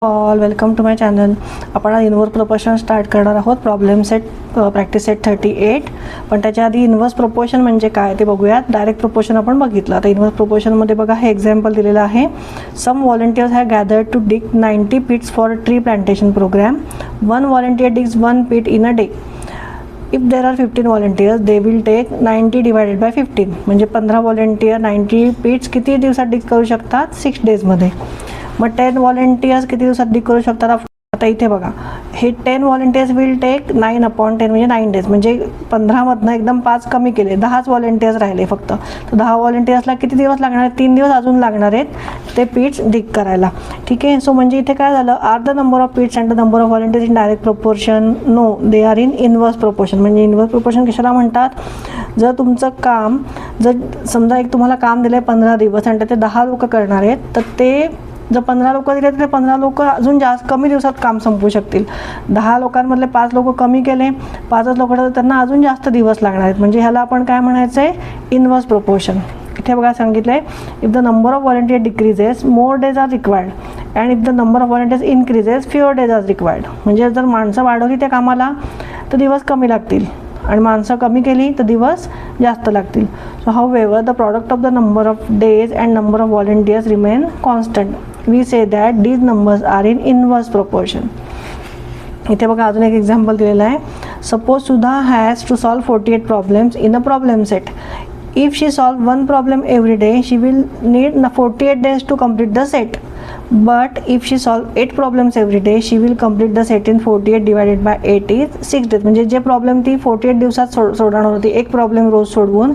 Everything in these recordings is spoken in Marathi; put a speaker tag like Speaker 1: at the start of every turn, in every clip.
Speaker 1: All welcome to my channel. आपण इन्व्हर्स प्रोपोर्शन स्टार्ट करणार आहोत. Problem set practice set 38. पण त्याच्या आधी इन्व्हर्स प्रोपोर्शन म्हणजे काय ते बघूयात. डायरेक्ट प्रोपोर्शन आपण बघितलं. आता इन्व्हर्स प्रोपोर्शनमध्ये बघा हे एक्झाम्पल दिलेलं आहे. Some volunteers have gathered to dig 90 pits for tree plantation programme. One volunteer digs 1 pit in a day. If there are 15 volunteers they will take 90 divided by 15. म्हणजे 15 व्हॉलंटियर 90 pits किती दिवसात डिग करू शकतात? 6 डेजमध्ये. मग 10 व्हॉलंटियर्स किती दिवसात डिग करू शकतात? आता इथे बघा हे 10 व्हॉलंटियर्स विल टेक 9/10 म्हणजे 9 डेज. म्हणजे 15मधनं एकदम 5 कमी केले, 10च व्हॉलंटियर्स राहिले फक्त. तर 10 व्हॉलंटियर्सला किती दिवस लागणार आहेत? 3 दिवस अजून लागणार आहेत ते पीट्स डिग करायला. ठीक आहे. सो म्हणजे इथे काय झालं? Are the number of pits and the number of volunteers in direct proportion? No, they are in inverse proportion. म्हणजे इन्व्हर्स प्रोपोर्शन कशाला म्हणतात? जर तुमचं काम, जर समजा एक तुम्हाला काम दिलं आहे 15 दिवस आणि ते 10 लोक करणार आहेत, तर ते जर 15 लोक दिले तर 15 लोक अजून जास्त कमी दिवसात काम संपवू शकतील. 10 लोकांमधले 5 लोक कमी केले, 5च लोक त्यांना अजून जास्त दिवस लागणार आहेत. म्हणजे ह्याला आपण काय म्हणायचं आहे? Inverse proportion. इथे बघा सांगितलं आहे, if the number of volunteer decreases more days are required and if the number of volunteers increases fewer days are required. म्हणजे जर माणसं वाढवली त्या कामाला तर दिवस कमी लागतील आणि माणसं कमी केली तर दिवस जास्त लागतील. So however the product of the number of days and number of volunteers remain constant. We say that these numbers are in inverse proportion. इथे बघा अजून एक एक्झाम्पल दिलेलं आहे. Suppose Sudha has to solve 48 problems in a problem set. If she solves one problem every day, she will need 48 days to complete the set. But if she solves 8 problems every day, she will complete the set in 48 divided by 8 is 6 days. म्हणजे जे प्रॉब्लेम ती 48 दिवसात सोडवणार होती, एक प्रॉब्लेम रोज सोडवून,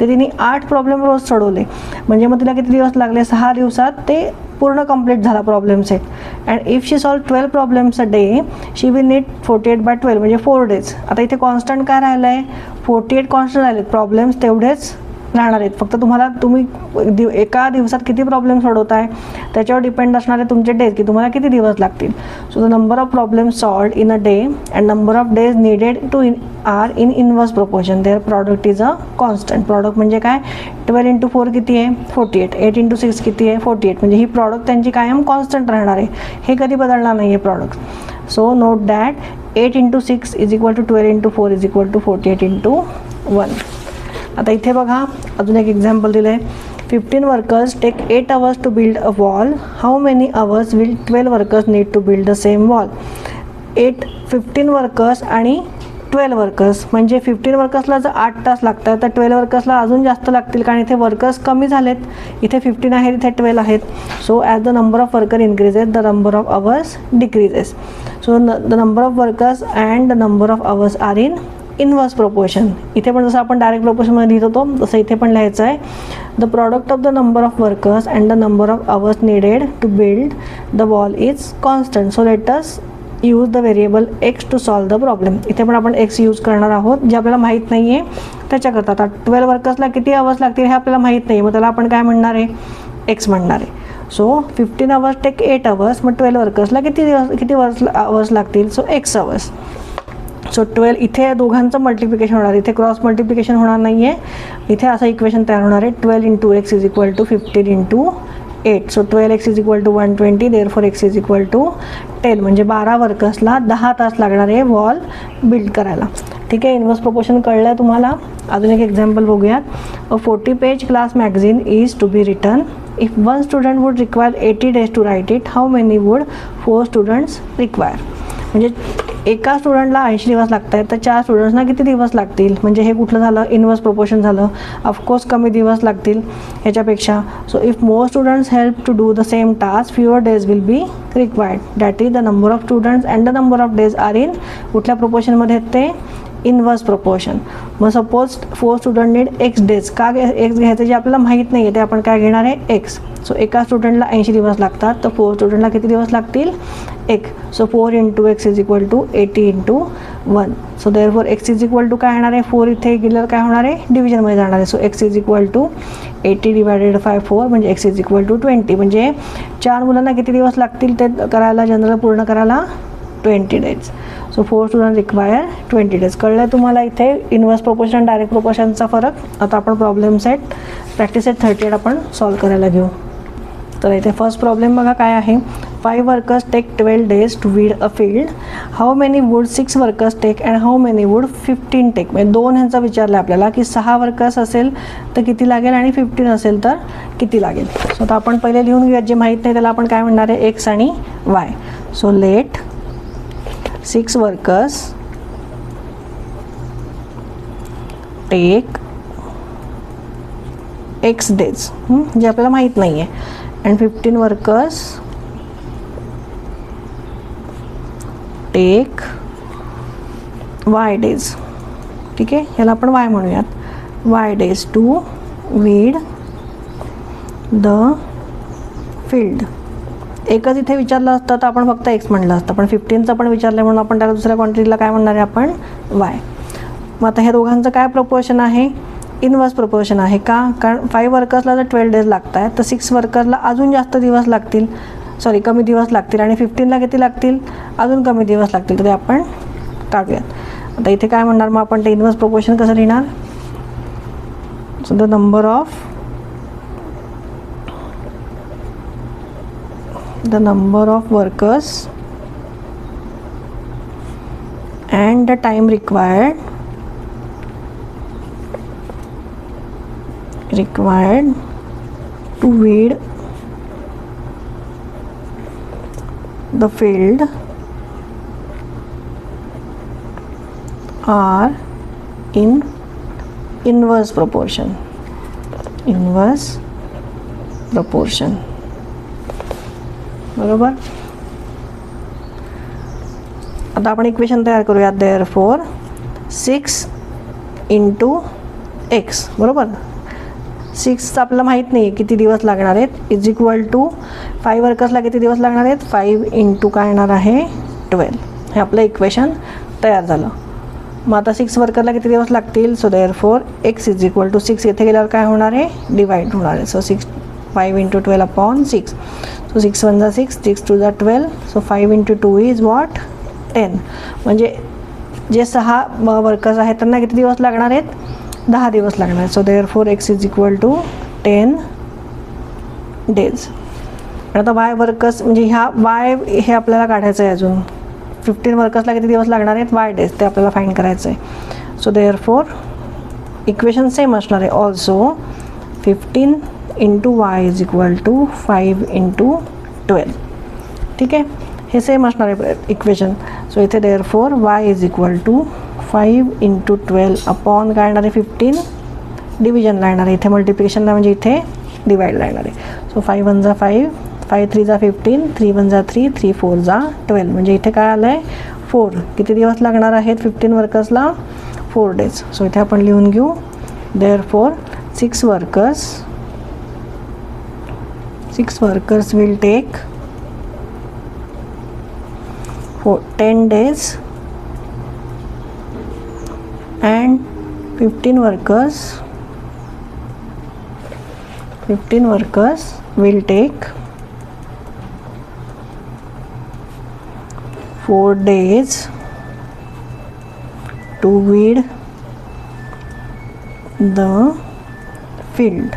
Speaker 1: ते तिने 8 प्रॉब्लेम रोज सोडवले. म्हणजे मग तिला किती दिवस लागले? 6 दिवसात ते पूर्ण कंप्लीट झाला problem set. And if she solve 12 problems a day, she will need 48 by 12 म्हणजे 4 days. आता इथे कॉन्स्टंट काय राहिलं आहे? 48 कॉन्स्टंट राहिले. प्रॉब्लेम्स तेवढेच राहणार आहेत. फक्त तुम्ही एका दिवसात किती प्रॉब्लेम सोडवताय त्याच्यावर डिपेंड असणारे तुमचे डेज, की तुम्हाला किती दिवस लागतील. So the number of problems solved in a day and number of days needed to are in inverse proportion. Their product is a constant. Product म्हणजे काय? 12 × 4 किती आहे? 48. 8 × 6 किती आहे? 48. म्हणजे ही प्रॉडक्ट त्यांची कायम कॉन्स्टंट राहणार आहे. हे कधी बदलणार नाही आहे product. So note that 8 × 6 is equal to 12 × 4 is equal to 48 × 1. आता इथे बघा अजून एक एक्झाम्पल दिलं आहे. 15 workers take 8 hours to build a wall. How many hours will 12 workers need to build the same wall? 15 workers आणि 12 वर्कर्स. म्हणजे 15 वर्कर्सला जर 8 तास लागतात तर 12 वर्कर्सला अजून जास्त लागतील, कारण इथे वर्कर्स कमी झालेत. इथे 15 आहेत, इथे 12 आहेत. So as the number of worker increases the number of hours decreases. So the number of workers and the number of hours are in inverse proportion. इथे पण जसं आपण डायरेक्ट प्रोपोर्शनमध्ये लिहित होतो तसं इथे पण लिहायचं आहे. The product of the number of workers and the number of hours needed to build the wall is constant. So let us use the variable X to solve the problem. इथे पण आपण एक्स यूज करणार आहोत, जे आपल्याला माहीत नाही आहे त्याच्याकरता. आता 12 वर्कर्सला किती अवर्स लागतील हे आपल्याला माहीत नाही, मग त्याला आपण काय म्हणणार आहे? एक्स म्हणणार आहे. So 15 hours take 8 hours. मग 12 वर्कर्सला किती अवर्स लागतील? So x hours. सो 12 इथे दोघांचं मल्टिप्लिकेशन होणार, इथे क्रॉस मल्टिप्लिकेशन होणार नाही आहे. इथे असं इक्वेशन तयार होणार आहे. 12 × x is equal to 15 × 8. So 12x is equal to 120. Therefore x is equal to 10. म्हणजे 12 वर्कर्सला 10 तास लागणार आहे वॉल बिल्ड करायला. ठीक आहे. इन्व्हर्स प्रोपोर्शन कळलं आहे तुम्हाला. अजून एक एक्झाम्पल बघूयात. A 40-page class magazine is to be written. If 1 student would require 80 days to write it, how many would 4 students require? म्हणजे एका स्टुडंटला 80 दिवस लागत आहेत, तर 4 स्टुडंट्सना किती दिवस लागतील? म्हणजे हे कुठलं झालं? इन्व्हर्स प्रोपोर्शन झालं. ऑफकोर्स कमी दिवस लागतील ह्याच्यापेक्षा. So if more students help to do the same task fewer days will be required. That is the number of students and the number of days are in कुठल्या प्रोपोर्शनमध्ये आहेत ते? Inverse proportion. मग suppose 4 student need x days. का एक्स घ्यायचं जे आपल्याला माहीत नाही आहे ते आपण काय घेणार आहे? एक्स. सो एका स्टुडंटला 80 दिवस लागतात, तर 4 studentला किती दिवस लागतील? 1. So 4 × x is equal to 80 × 1. So therefore x is equal to काय येणार आहे? 4 इथे गेल्यावर काय होणार आहे? डिव्हिजनमध्ये जाणार आहे. So x is equal to 80 divided by 4 म्हणजे x इज इक्वल टू 20. म्हणजे 4 मुलांना किती दिवस लागतील ते करायला, जनरल पूर्ण करायला? 20 days. So 4 students require 20 days. कळलं तुम्हाला इथे इन्व्हर्स प्रोपोर्शन डायरेक्ट प्रोपोर्शनचा फरक. आता आपण प्रॉब्लेम सेट प्रॅक्टिस सेट 38 आपण सॉल्व करायला घेऊ. तर इथे फर्स्ट प्रॉब्लेम बघा काय आहे. 5 workers take 12 days to weed a field. How many would 6 workers take and how many would 15 take? म्हणजे 2 ह्यांचा विचारलं आपल्याला की 6 वर्कर्स असेल तर किती लागेल आणि 15 असेल तर किती लागेल. सो आता आपण पहिले लिहून घेऊया, जे माहीत नाही त्याला आपण काय म्हणणार आहे, एक्स आणि Y. So let 6 workers take X days, जे आपल्याला माहीत नाही आहे, and 15 workers take Y days. ठीक आहे, ह्याला आपण वाय म्हणूयात. Y days to weed the field. एकच इथे विचारलं असतं तर आपण फक्त एक्स म्हणलं असतं, पण 15चं पण विचारलं म्हणून आपण त्याला दुसऱ्या क्वांटिटीला काय म्हणणार आहे आपण, वाय. मग आता ह्या दोघांचं काय प्रपोर्शन आहे, इनवर्स प्रपोर्शन आहे. का, कारण 5 वर्कर्सला जर 12 डेज लागत आहेत तर 6 वर्कर्सला अजून जास्त दिवस लागतील, कमी दिवस लागतील, आणि 15ला किती लागतील, अजून कमी दिवस लागतील. तर ते आपण काढूयात. आता इथे काय म्हणणार मग आपण, ते इनवर्स प्रपोर्शन कसं लिहिणार. So the number of workers and the time required to weed the field are in inverse proportion. बरोबर. आता आपण इक्वेशन तयार करूयात. देअरफॉर 6 × x, बरोबर. 6चं आपल्याला माहीत नाही किती दिवस लागणार आहेत, इज इक्वल टू 5 वर्कर्सला किती दिवस लागणार आहेत, 5 × काय येणार आहे, 12. हे आपलं इक्वेशन तयार झालं. मग आता 6 वर्करला किती दिवस लागतील. So therefore x is equal to 6 येथे गेल्यावर काय होणार आहे, डिवाइड होणार आहे. So 5 × 12 upon 6. सो 6 1 जा 6, 6 2 जा 12. So 5 × 2 is what, 10. म्हणजे जे 6 वर्कर्स आहेत त्यांना किती दिवस लागणार आहेत, 10 दिवस लागणार आहेत. So therefore x is equal to 10 days. आता वाय वर्कर्स म्हणजे ह्या वाय हे आपल्याला काढायचं आहे. अजून 15 वर्कर्सला किती दिवस लागणार आहेत, वाय डेज, ते आपल्याला फाइंड करायचं आहे. सो देअरफॉर इक्वेशन सेम असणार आहे. Also 15 × y is equal to 5 × 12. ठीक आहे, हे सेम असणार आहे इक्वेशन. सो इथे therefore y is equal to 5 × 12 upon काय येणार आहे, 15 डिव्हिजनला येणार आहे. इथे मल्टिप्लिकेशनला म्हणजे इथे डिवाइडला येणार आहे. सो 5 1 जा 5, 5 3 जा 15, 3 1 जा 3, 3 4 जा 12. म्हणजे इथे काय आलं आहे, 4. किती दिवस लागणार आहेत 15 वर्कर्सला, 4 डेज. सो इथे आपण लिहून घेऊ. Therefore 6 workers will take 10 days and 15 workers will take 4 days to weed the field.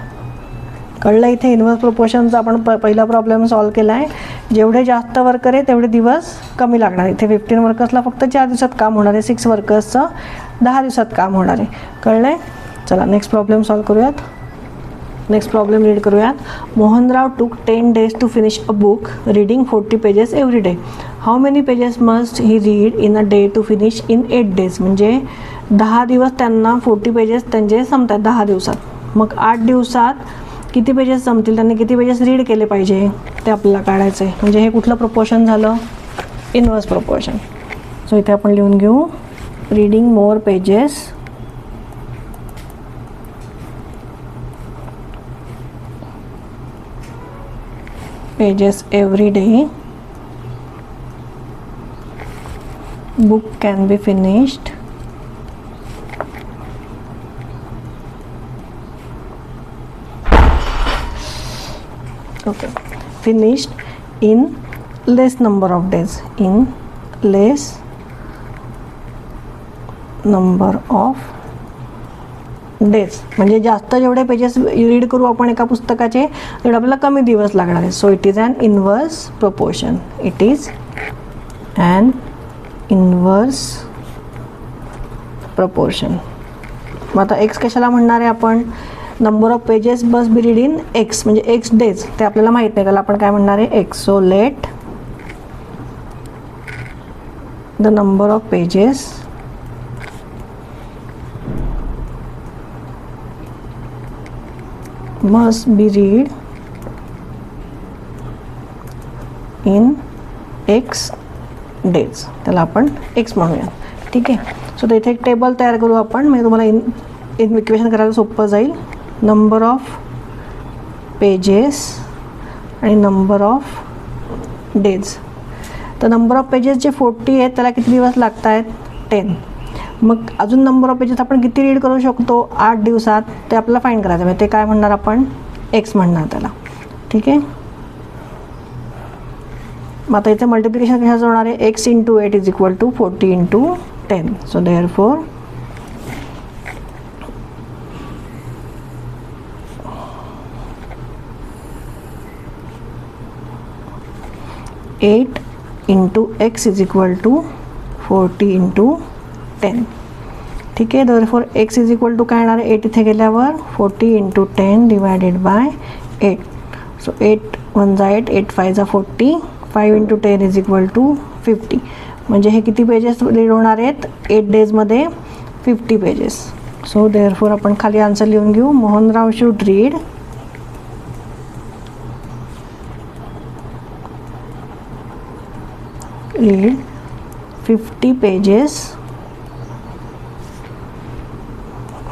Speaker 1: कळलं. इथे इन्व्हर्स प्रोपोर्शनचा आपण पहिला प्रॉब्लेम सॉल्व केला आहे. जेवढे जास्त वर्कर आहे तेवढे दिवस कमी लागणार. इथे 15 वर्कर्सला फक्त 4 दिवसात काम होणार आहे, 6 वर्कर्सचं 10 दिवसात काम होणार आहे. कळलं आहे. चला नेक्स्ट प्रॉब्लेम सॉल्व करूयात. नेक्स्ट प्रॉब्लेम रीड करूयात. Mohanrao took 10 days to finish a book reading 40 pages every day. How many pages must he read in a day to finish in 8 days. म्हणजे 10 दिवस त्यांना 40 पेजेस त्यांचे संपतात 10 दिवसात. मग 8 दिवसात किती पेजेस संपतील, त्यांनी किती पेजेस रीड केले पाहिजे ते आपल्याला काढायचं आहे. म्हणजे हे कुठलं प्रपोर्शन झालं, इनवर्स प्रपोर्शन. सो इथे आपण लिहून घेऊ. Reading more pages every day, book can be finished in less number of days, days, म्हणजे जास्त जेवढे पेजेस रीड करू आपण एका पुस्तकाचे तेवढे आपल्याला कमी दिवस लागणार आहे. So it is an inverse proportion. It is an inverse proportion. मग आता एक्स कशाला म्हणणार आहे आपण? Number of pages must be read in x, म्हणजे एक्स डेज ते आपल्याला माहीत नाही, त्याला आपण काय म्हणणार आहे? X. So let the number of pages must be read in x days, त्याला आपण एक्स म्हणूया. ठीक आहे. सो तर इथे एक टेबल तयार करू आपण, म्हणजे तुम्हाला इक्वेशन करायला सोपं जाईल. नंबर ऑफ पेजेस आणि नंबर ऑफ डेज. तर नंबर ऑफ पेजेस जे 40 आहेत त्याला किती दिवस लागत आहेत? 10. मग अजून नंबर ऑफ पेजेस आपण किती रीड करू शकतो 8 दिवसात, ते आपल्याला फाइंड करायचं आहे. ते काय म्हणणार आपण? एक्स म्हणणार त्याला. ठीक आहे. मग आता इथे मल्टिप्लिकेशन कशाचं होणार आहे? X into 8 is equal to 40 into 10. So therefore eight into x is equal to 40 into 10. ठीक आहे. Therefore x is equal to काय येणार आहे? 8 इथे गेल्यावर 40 इंटू 10 डिवायडेड बाय 8. सो 8 1 जा 8, 8 5 जा 40, 5 इंटू 10 इज इक्वल टू 50. म्हणजे हे किती पेजेस रीड होणार आहेत 8 डेजमध्ये? 50 पेजेस. सो देअरफॉर आपण खाली आन्सर लिहून घेऊ. Mohanrao should read read 50 pages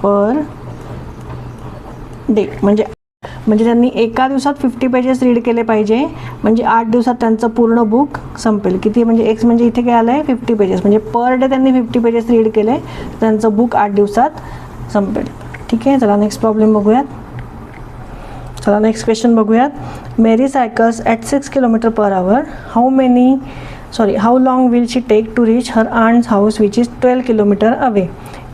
Speaker 1: per day. म्हणजे त्यांनी एका दिवसात 50 पेजेस रीड केले पाहिजे, म्हणजे 8 दिवसात त्यांचं पूर्ण बुक संपेल. किती म्हणजे एक्स म्हणजे इथे काय आलं आहे 50 पेजेस, म्हणजे पर डे त्यांनी 50 पेजेस रीड केले, त्यांचं बुक 8 दिवसात संपेल. ठीक आहे. चला नेक्स्ट प्रॉब्लेम बघूयात. चला नेक्स्ट क्वेश्चन बघूयात. Mary cycles at 6 kilometre per hour. How long will she take to reach her aunt's house which is 12 kilometre away.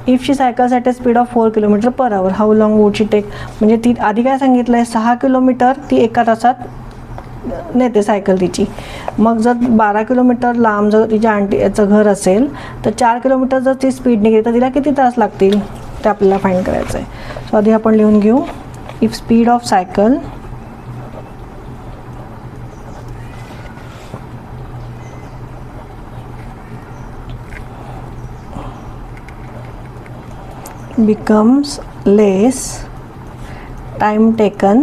Speaker 1: If she cycles at a speed of 4 kilometre per hour how long would she take. म्हणजे ती आधी काय सांगितलं आहे? 6 किलोमीटर ती एका तासात नेते सायकल तिची. मग जर 12 किलोमीटर लांब जर तिच्या आंटीचं घर असेल तर 4 किलोमीटर जर ती स्पीडने गेली तर तिला किती तास लागतील ते आपल्याला फाइंड करायचं आहे. सो आधी आपण लिहून घेऊ. If speed of cycle becomes less, time taken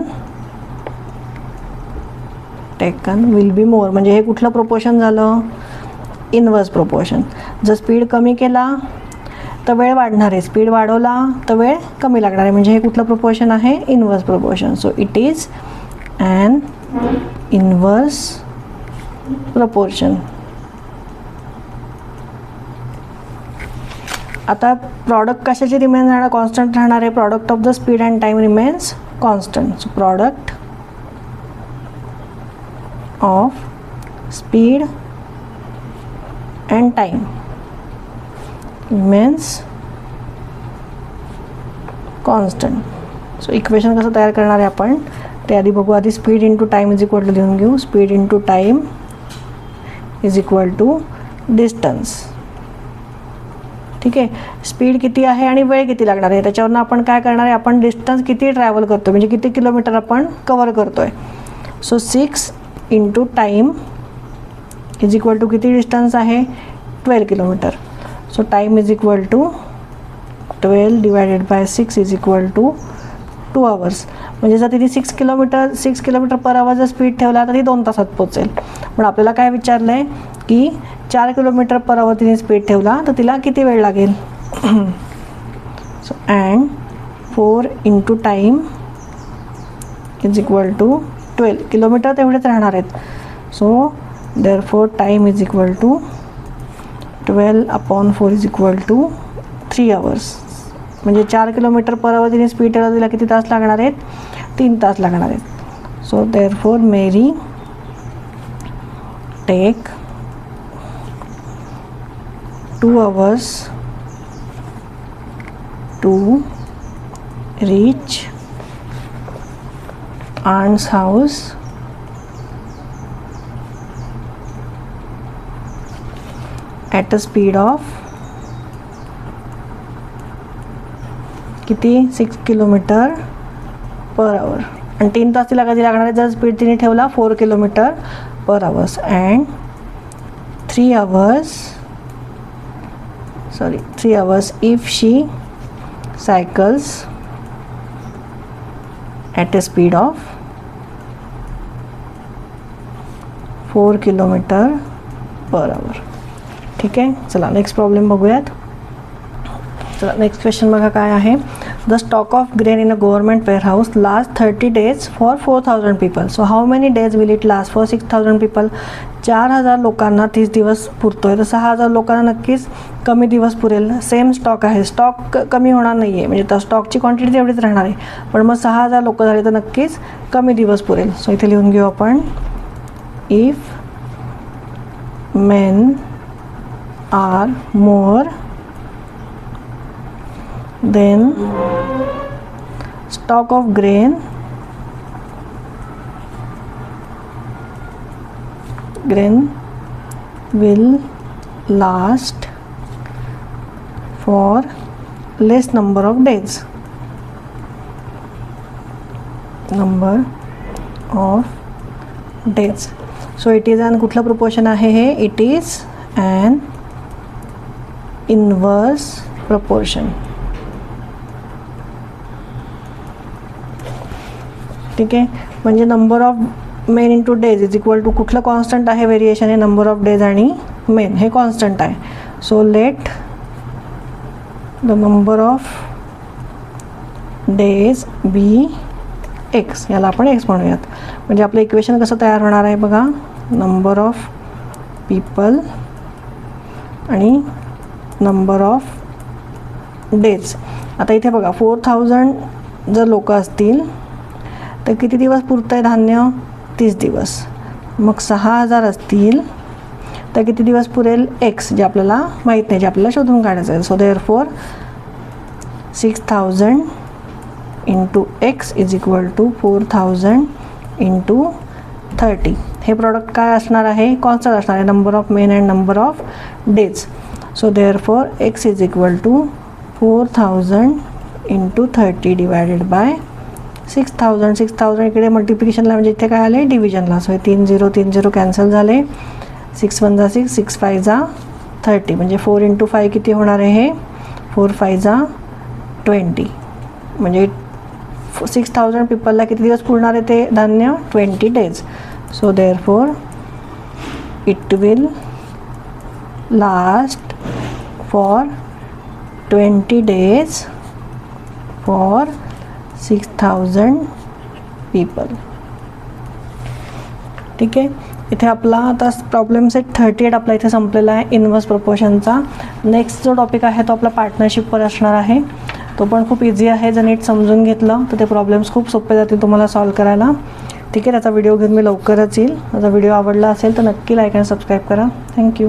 Speaker 1: will be more. म्हणजे हे कुठलं प्रोपोर्शन झालं? Inverse proportion. जर स्पीड कमी केला तर वेळ वाढणार आहे, स्पीड वाढवला तर वेळ कमी लागणार आहे, म्हणजे हे कुठलं प्रोपोर्शन आहे? Inverse proportion. So it is an inverse proportion. आता प्रॉडक्ट कशाची रिमेन राहणार? कॉन्स्टंट राहणार आहे. Product of the speed and time remains constant. So product of speed and time remains constant. So equation कसं तयार करणार आहे आपण ते आधी बघू. आधी speed into time is equal to लिहून घेऊ. Speed into time is equal to distance. ठीक आहे. स्पीड किती आहे आणि वेळ किती लागणार आहे त्याच्यावरून आपण काय करणार आहे? आपण डिस्टन्स किती ट्रॅव्हल करतो म्हणजे किती किलोमीटर आपण कवर करतो आहे. So 6 into time is equal to किती डिस्टन्स आहे? 12 kilometre. So time is equal to 12 divided by 6 is equal to 2 hours. म्हणजे जर तिथे 6 किलोमीटर पर आवर जर स्पीड ठेवला तर ती 2 तासात पोहोचेल. पण आपल्याला काय विचारलं आहे की 4 किलोमीटर पर आवर तिने स्पीड ठेवला तर तिला किती वेळ लागेल? So and 4 into time is equal to 12 kilometre तेवढेच राहणार आहेत. So therefore time is equal to 12/4 is equal to 3 hours. म्हणजे 4 किलोमीटर पर आवर तिने स्पीड ठेवला तिला किती तास लागणार आहेत? 3 तास लागणार आहेत. So therefore Mary take 2 hours to reach aunt's house at a speed of किती 6 किलोमीटर पर आवर आणि 3 तास तिला कधी लागणार आहे जर स्पीड तिने ठेवला 4 kilometre per hours and 3 hours if she cycles at a speed of 4 kilometre per आवर. ठीक आहे, चला नेक्स्ट प्रॉब्लेम बघूयात. चला नेक्स्ट क्वेश्चन बघा काय आहे. The stock of grain in a government warehouse last 30 days for 4000 people. So how many days will it last for 6000 people. 4000 लोकांना 30 दिवस पुरतोय तर 6000 लोकांना नक्कीच कमी दिवस पुरेल. सेम स्टॉक आहे, स्टॉक कमी होणार नाही आहे, म्हणजे त्या स्टॉकची क्वांटिटी तेवढीच राहणार आहे, पण मग 6000 लोक झाले तर नक्कीच कमी दिवस पुरेल. सो इथे लिहून घेऊ आपण. If men are more then stock of grain will last for less number of days. So it is an कुठलं proportion आहे हे? It is an inverse proportion. ठीक आहे, म्हणजे number of men into days is equal to कुठलं कॉन्स्टंट आहे व्हेरिएशन हे नंबर ऑफ डेज आणि मेन हे कॉन्स्टंट आहे. So let the number of days be x, याला आपण एक्स म्हणूयात. म्हणजे आपलं इक्वेशन कसं तयार होणार आहे बघा. नंबर ऑफ पीपल आणि नंबर ऑफ डेज. आता इथे बघा 4000 जर लोक असतील तर किती दिवस पुरतं आहे धान्य? 30 दिवस. मग 6000 असतील तर किती दिवस पुरेल? एक्स, जे आपल्याला माहीत नाही, जे आपल्याला शोधून काढायचं आहे. So therefore 6000 into x is equal to 4000 into 30. हे प्रॉडक्ट काय असणार आहे? कॉन्स्टंट असणार आहे, number of men and number of days. So therefore x is equal to 4000 into 30 divided by 6000. 6000 इकडे मल्टिप्लिकेशनला म्हणजे इथे काय आले? डिव्हिजनला. सो हे 3 0 कॅन्सल झाले. 6 1 जा 6, 6 5 जा 30, म्हणजे 4 इंटू 5 किती होणार आहे हे? 4 5 जा 20. म्हणजे 6000 पीपलला किती दिवस पुरणार आहे ते धान्य? 20 days. So therefore it will last for 20 days for 6000 people. ठीक आहे, इथे आपला आता प्रॉब्लेम सेट 38 आपला इथे संपलेला आहे इन्व्हर्स प्रपोर्शनचा. नेक्स्ट जो टॉपिक आहे तो आपला पार्टनरशिपवर असणार आहे. तो पण खूप इझी आहे, जर नीट समजून घेतलं तर ते प्रॉब्लेम्स खूप सोपे जातील तुम्हाला सॉल्व करायला. ठीक आहे, त्याचा व्हिडिओ घेऊन मी लवकरच येईल. माझा व्हिडिओ आवडला असेल तर नक्की लाईक आणि सबस्क्राईब करा. थँक्यू.